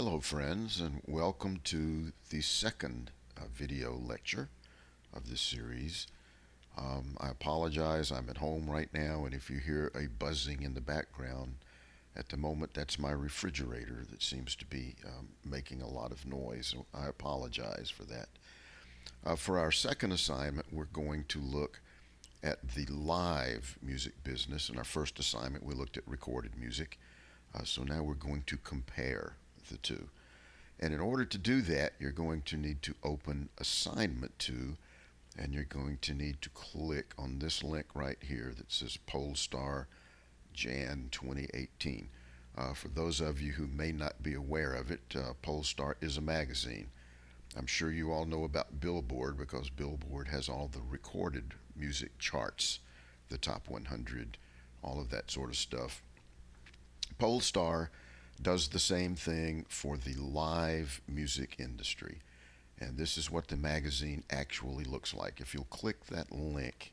Hello, friends, and welcome to the second video lecture of this series. I apologize, I'm at home right now, and if you hear a buzzing in the background, at the moment that's my refrigerator that seems to be making a lot of noise, so I apologize for that. For our second assignment, we're going to look at the live music business. In our first assignment, we looked at recorded music, so now we're going to compare the two. And in order to do that, you're going to need to open assignment 2, and you're going to need to click on this link right here that says Polestar Jan 2018. For those of you who may not be aware of it, Polestar is a magazine. I'm sure you all know about Billboard because Billboard has all the recorded music charts, the top 100, all of that sort of stuff. Polestar does the same thing for the live music industry. And this is what the magazine actually looks like. If you'll click that link,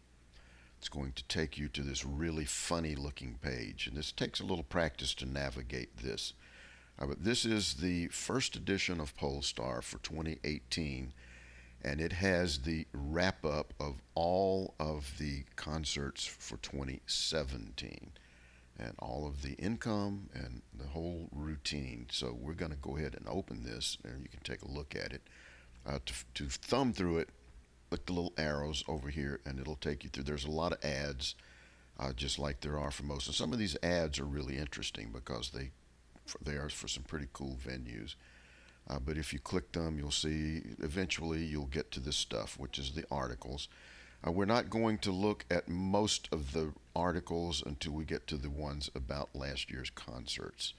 it's going to take you to this really funny looking page. And this takes a little practice to navigate this. But this is the first edition of Polestar for 2018. And it has the wrap up of all of the concerts for 2017. And all of the income and the whole routine. So we're going to go ahead and open this, and you can take a look at it. To thumb through it, click the little arrows over here, and it'll take you through. There's a lot of ads, just like there are for most. And some of these ads are really interesting because they are for some pretty cool venues. But if you click them, you'll see eventually you'll get to this stuff, which is the articles. We're not going to look at most of the articles until we get to the ones about last year's concerts.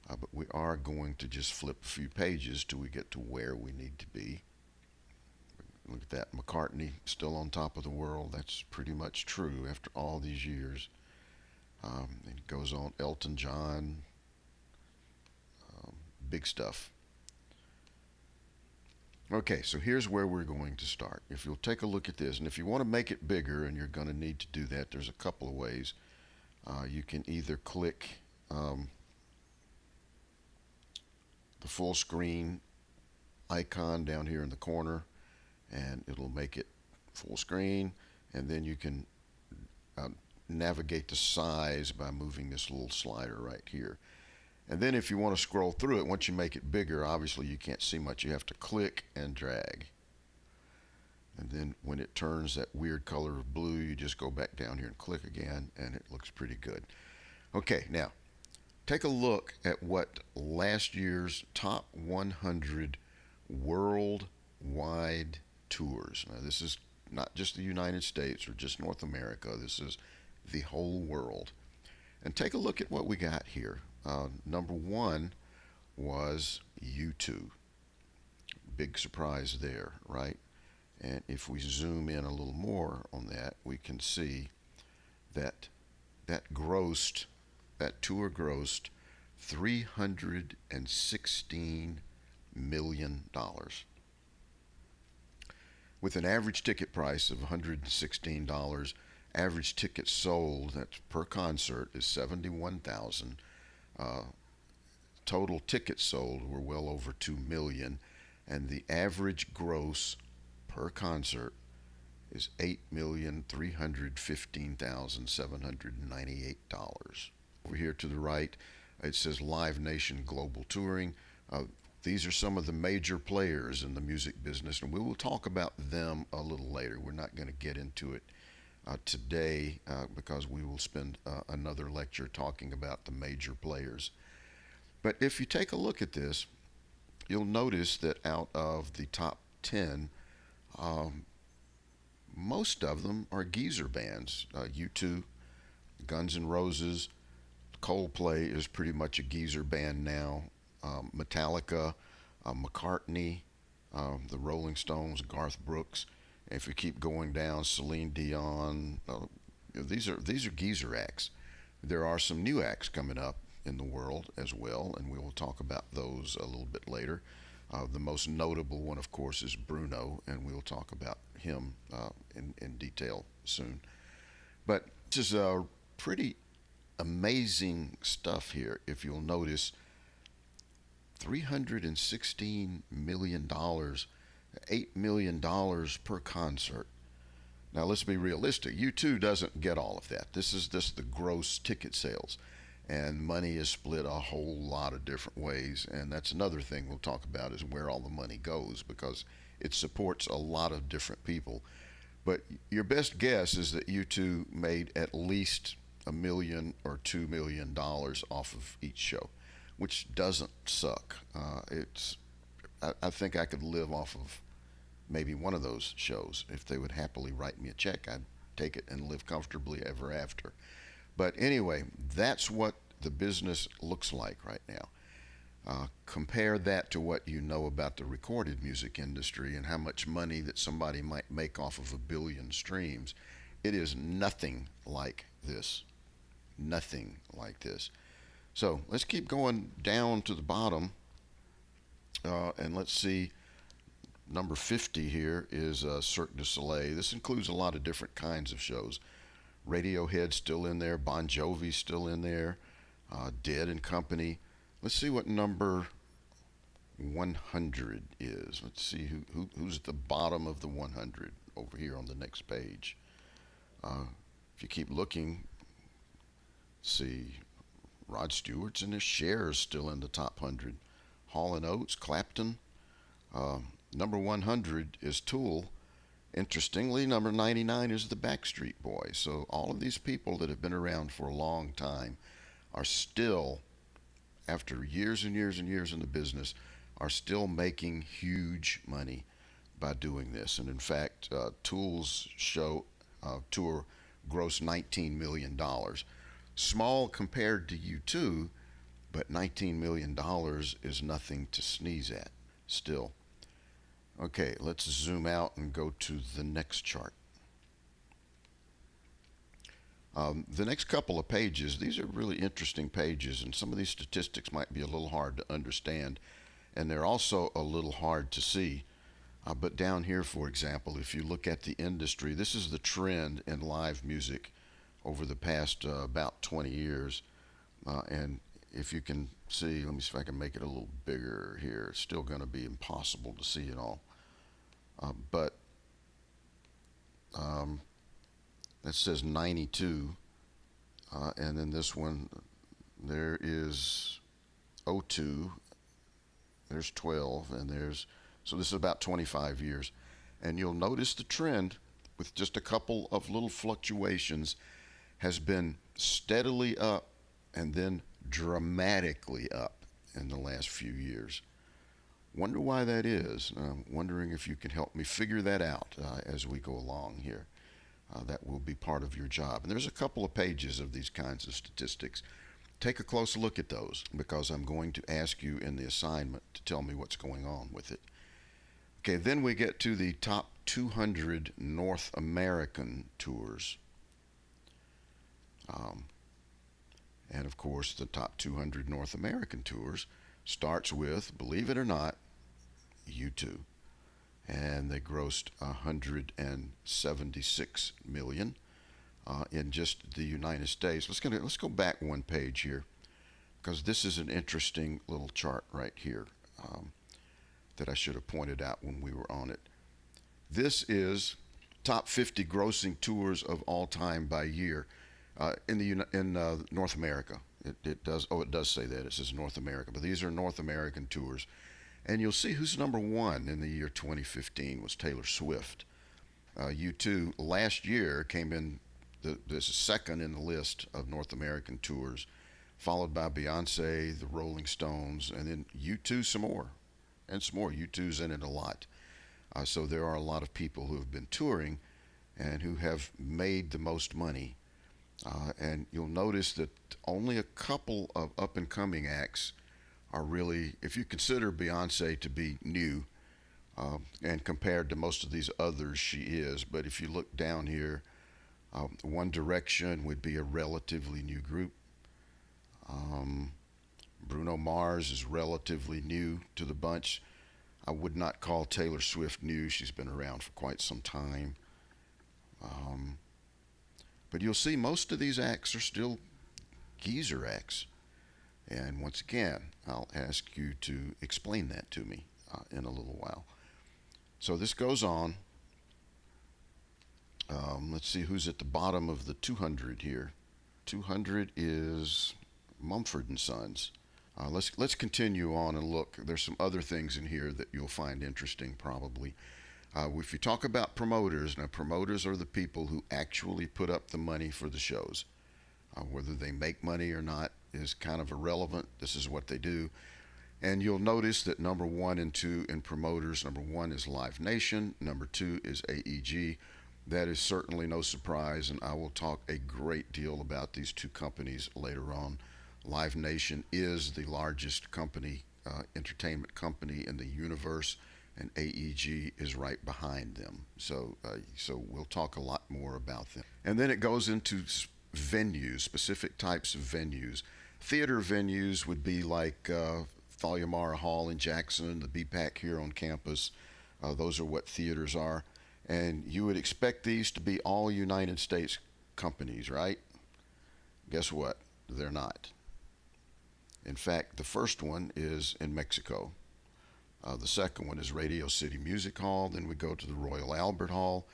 But we are going to just flip a few pages till we get to where we need to be. Look at that, McCartney still on top of the world. That's pretty much true after all these years. It goes on, Elton John, big stuff. Okay, so here's where we're going to start. If you'll take a look at this, and if you want to make it bigger, and you're going to need to do that, there's a couple of ways. You can either click the full screen icon down here in the corner, and it'll make it full screen, and then you can navigate the size by moving this little slider right here. And then if you want to scroll through it, once you make it bigger, obviously you can't see much. You have to click and drag. And then when it turns that weird color of blue, you just go back down here and click again, and it looks pretty good. Okay, now take a look at what last year's top 100 worldwide tours. Now, this is not just the United States or just North America. This is the whole world. And take a look at what we got here. Number 1 was U2. Big surprise there, right? And if we zoom in a little more on that, we can see that that tour grossed $316 million. With an average ticket price of $116, average tickets sold, that's per concert, is 71,000. Total tickets sold were well over 2 million, and the average gross per concert is $8,315,798. Over here to the right, it says Live Nation Global Touring. These are some of the major players in the music business, and we will talk about them a little later. We're not going to get into it today because we will spend another lecture talking about the major players. But if you take a look at this, you'll notice that out of the top 10, most of them are geezer bands. U2, Guns N' Roses, Coldplay is pretty much a geezer band now. Metallica, McCartney, the Rolling Stones, Garth Brooks. And if you keep going down, Celine Dion. These are geezer acts. There are some new acts coming up in the world as well, and we will talk about those a little bit later. The most notable one, of course, is Bruno, and we'll talk about him in detail soon. But this is pretty amazing stuff here. If you'll notice, $316 million, $8 million per concert. Now let's be realistic. U2 doesn't get all of that. This is just the gross ticket sales. And money is split a whole lot of different ways. And that's another thing we'll talk about is where all the money goes because it supports a lot of different people. But your best guess is that U2 made at least $1 or $2 million off of each show, which doesn't suck. I think I could live off of maybe one of those shows. If they would happily write me a check, I'd take it and live comfortably ever after. But anyway, that's what the business looks like right now. Compare that to what you know about the recorded music industry and how much money that somebody might make off of 1 billion streams. It is nothing like this. Nothing like this. So let's keep going down to the bottom and let's see. Number 50 here is Cirque du Soleil. This includes a lot of different kinds of shows. Radiohead still in there. Bon Jovi still in there. Dead and Company. Let's see what number 100 is. Let's see who's at the bottom of the 100 over here on the next page. If you keep looking, see Rod Stewart's and his Cher is still in the top 100. Hall & Oates, Clapton. Number 100 is Tool. Interestingly, number 99 is the Backstreet Boys. So all of these people that have been around for a long time are still, after years and years and years in the business, are still making huge money by doing this. And in fact, Tool's tour grossed $19 million. Small compared to U2, but $19 million is nothing to sneeze at still. Okay, let's zoom out and go to the next chart. The next couple of pages, these are really interesting pages, and some of these statistics might be a little hard to understand, and they're also a little hard to see. But down here, for example, if you look at the industry, this is the trend in live music over the past about 20 years. And if you can see, let me see if I can make it a little bigger here. It's still going to be impossible to see it all. But that says 92, and then this one, there is 02, there's 12, and so this is about 25 years. And you'll notice the trend with just a couple of little fluctuations has been steadily up and then dramatically up in the last few years. Wonder why that is. I'm wondering if you can help me figure that out as we go along here. That will be part of your job. And there's a couple of pages of these kinds of statistics. Take a close look at those because I'm going to ask you in the assignment to tell me what's going on with it. Okay, then we get to the top 200 North American tours. And of course, the top 200 North American tours starts with, believe it or not, U2. And they grossed $176 million in just the United States. Let's go back one page here because this is an interesting little chart right here that I should have pointed out when we were on it. This is top 50 grossing tours of all time by year in North America. It does say that. It says North America, but these are North American tours. And you'll see who's number one in the year 2015 was Taylor Swift. U2 last year came in this second in the list of North American tours, followed by Beyonce, the Rolling Stones, and then U2 some more. And some more. U2's in it a lot. So there are a lot of people who have been touring and who have made the most money. And you'll notice that only a couple of up-and-coming acts are really, if you consider Beyonce to be new, and compared to most of these others, she is. But if you look down here, One Direction would be a relatively new group. Bruno Mars is relatively new to the bunch. I would not call Taylor Swift new. She's been around for quite some time. But you'll see most of these acts are still geezer acts. And once again, I'll ask you to explain that to me in a little while. So this goes on. Let's see who's at the bottom of the 200 here. 200 is Mumford and Sons. Let's continue on and look. There's some other things in here that you'll find interesting probably. If you talk about promoters, now promoters are the people who actually put up the money for the shows. Whether they make money or not is kind of irrelevant. This is what they do. And you'll notice that number 1 and 2 in promoters, number 1 is Live Nation, number 2 is AEG. That is certainly no surprise, and I will talk a great deal about these two companies later on. Live Nation is the largest company, entertainment company in the universe, and AEG is right behind them. So we'll talk a lot more about them. And then it goes into venues, specific types of venues. Theater venues would be like Thalhiamara Hall in Jackson, the BPAC here on campus. Those are what theaters are. And you would expect these to be all United States companies, right? Guess what? They're not. In fact, the first one is in Mexico. The second one is Radio City Music Hall. Then we go to the Royal Albert Hall.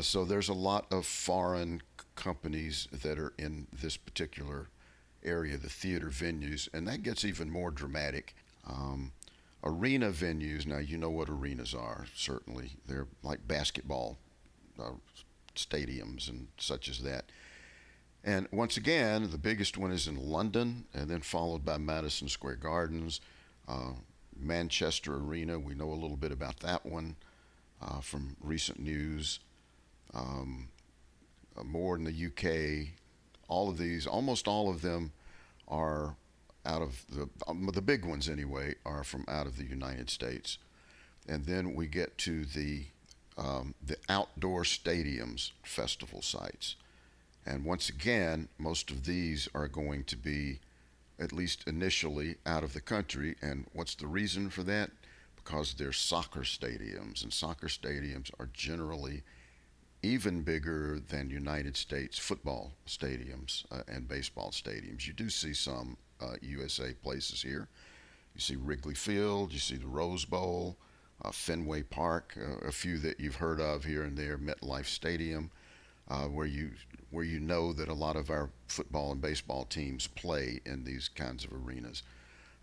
So there's a lot of foreign companies that are in this particular area, the theater venues, and that gets even more dramatic. Arena venues, now you know what arenas are, certainly. They're like basketball stadiums and such as that. And once again, the biggest one is in London, and then followed by Madison Square Gardens. Manchester Arena, we know a little bit about that one from recent news. More in the UK. All of these, almost all of them, are out of the big ones anyway, are from out of the United States. And then we get to the outdoor stadiums, festival sites. And once again, most of these are going to be, at least initially, out of the country. And what's the reason for that? Because they're soccer stadiums, and soccer stadiums are generally even bigger than United States football stadiums and baseball stadiums. You do see some USA places here. You see Wrigley Field, you see the Rose Bowl, Fenway Park, a few that you've heard of here and there, MetLife Stadium, where you know that a lot of our football and baseball teams play in these kinds of arenas.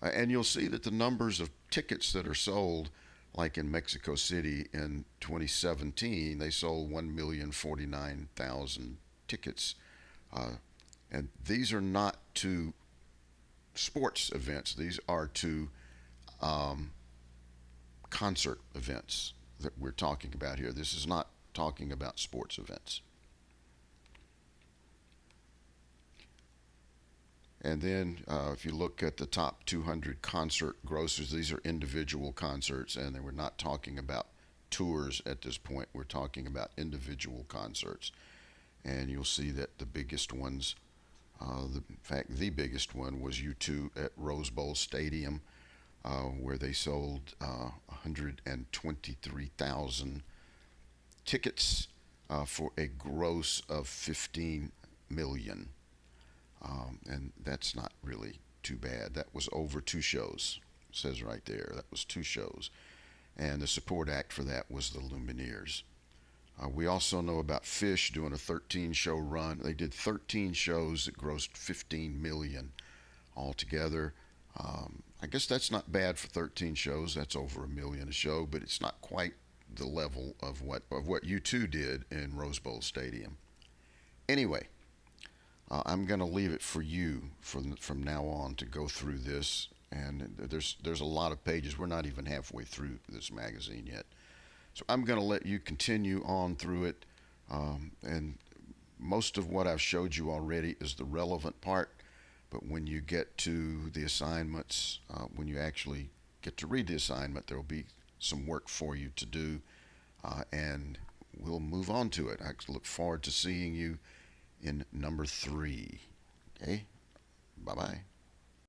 And you'll see that the numbers of tickets that are sold, like in Mexico City in 2017, they sold 1,049,000 tickets. And these are not to sports events. These are to concert events that we're talking about here. This is not talking about sports events. And then if you look at the top 200 concert grosses, these are individual concerts, and we're not talking about tours at this point. We're talking about individual concerts. And you'll see that the biggest ones, in fact, the biggest one was U2 at Rose Bowl Stadium, where they sold 123,000 tickets for a gross of 15 million. And that's not really too bad. That was over 2 shows. It says right there. That was 2 shows. And the support act for that was the Lumineers. We also know about Phish doing a 13-show run. They did 13 shows that grossed 15 million altogether. I guess that's not bad for 13 shows. That's over $1 million a show, but it's not quite the level of what U2 did in Rose Bowl Stadium. Anyway, I'm going to leave it for you from now on to go through this. And there's a lot of pages. We're not even halfway through this magazine yet. So I'm going to let you continue on through it. And most of what I've showed you already is the relevant part. But when you get to the assignments, when you actually get to read the assignment, there will be some work for you to do. And we'll move on to it. I look forward to seeing you in number 3. Okay? Bye-bye.